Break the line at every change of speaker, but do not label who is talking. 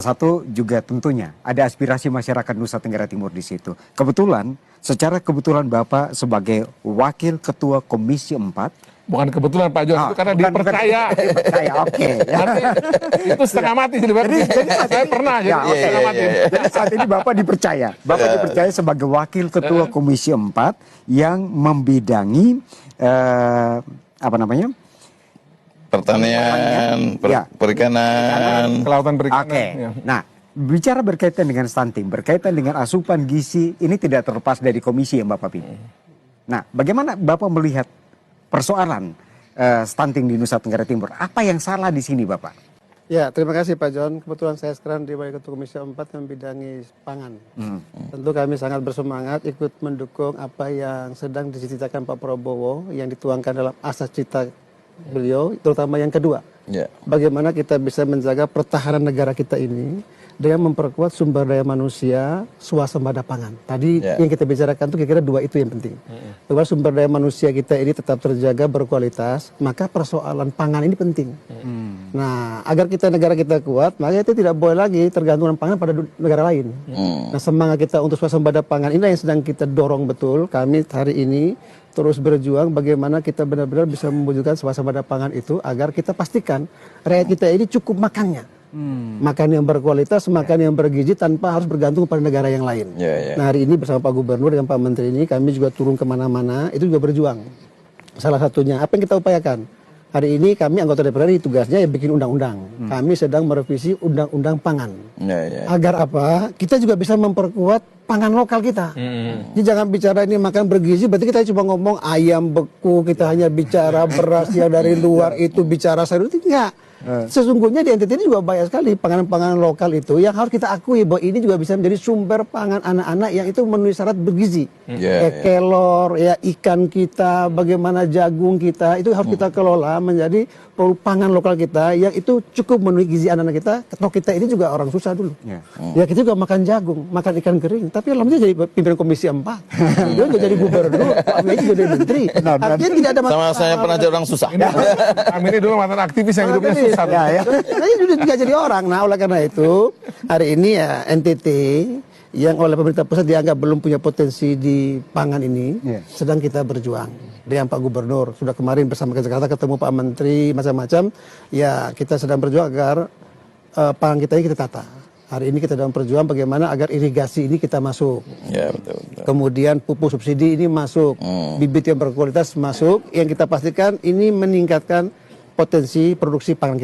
Satu juga tentunya ada aspirasi masyarakat Nusa Tenggara Timur di situ. Kebetulan, secara kebetulan Bapak sebagai Wakil Ketua Komisi 4.
Bukan kebetulan Pak John, itu karena dipercaya.
Dipercaya, oke.
Nanti itu setengah mati. Jadi saya pernah jadi setengah mati.
Jadi saat ini Bapak dipercaya. Bapak dipercaya sebagai Wakil Ketua Komisi 4 yang membidangi apa namanya?
Pertanian,
Ya.
perikanan,
Kelautan perikanan.
Oke.
Ya.
Nah, bicara berkaitan dengan stunting, berkaitan dengan asupan gizi, ini tidak terlepas dari komisi yang Bapak pimpin. Nah, bagaimana Bapak melihat persoalan stunting di Nusa Tenggara Timur? Apa yang salah di sini, Bapak?
Ya, terima kasih Pak John. Kebetulan saya sekarang di Wakil Ketua Komisi 4 yang membidangi pangan. Tentu kami sangat bersemangat ikut mendukung apa yang sedang dicita-citakan Pak Prabowo yang dituangkan dalam asas cita beliau, terutama yang kedua. Bagaimana kita bisa menjaga pertahanan negara kita ini dengan memperkuat sumber daya manusia, swasembada pangan. Tadi yang kita bicarakan itu kira-kira dua itu yang penting. Bahwa sumber daya manusia kita ini tetap terjaga berkualitas, maka persoalan pangan ini penting. Nah, agar negara kita kuat, maka itu tidak boleh lagi tergantung pangan pada negara lain. Nah, semangat kita untuk swasembada pangan ini yang sedang kita dorong betul. Kami hari ini terus berjuang bagaimana kita benar-benar bisa mewujudkan swasembada pangan itu agar kita pastikan rakyat kita ini cukup makannya. Makan yang berkualitas, makan yang bergizi tanpa harus bergantung pada negara yang lain. Nah, hari ini bersama Pak Gubernur dan Pak Menteri ini kami juga turun kemana-mana, itu juga berjuang. Salah satunya, apa yang kita upayakan? Hari ini kami anggota DPR RI tugasnya ya bikin undang-undang. Kami sedang merevisi undang-undang pangan. Agar apa? Kita juga bisa memperkuat pangan lokal kita. Jadi jangan bicara ini makan bergizi, berarti kita cuma ngomong ayam beku, kita hanya bicara beras yang dari luar itu, bicara sayur itu enggak. Sesungguhnya di NTT ini juga banyak sekali panganan-panganan lokal itu yang harus kita akui bahwa ini juga bisa menjadi sumber pangan anak-anak yang itu memenuhi syarat bergizi. Kelor, ya ikan kita, bagaimana jagung kita, itu harus kita kelola menjadi pangan lokal kita yang itu cukup memenuhi gizi anak-anak kita. Atau kita ini juga orang susah dulu. Ya kita juga makan jagung, makan ikan kering. Tapi alhamdulillah jadi pimpinan Komisi 4. Dia juga jadi gubernur, Pak juga jadi menteri. Artinya tidak ada masalah.
Sama saya pernah jadi orang susah.
Kami ini dulu mantan aktivis yang hidupnya susah.
Jadi sudah tidak jadi orang. Nah, oleh karena itu hari ini ya NTT yang oleh pemerintah pusat dianggap belum punya potensi di pangan ini sedang kita berjuang dengan Pak Gubernur. Sudah kemarin bersama ke Jakarta ketemu Pak Menteri macam-macam. Ya kita sedang berjuang agar pangan kita ini kita tata. Hari ini kita sedang berjuang bagaimana agar irigasi ini kita masuk.
Betul.
Kemudian pupuk subsidi ini masuk. Bibit yang berkualitas masuk. Yang kita pastikan ini meningkatkan potensi produksi pangan kita.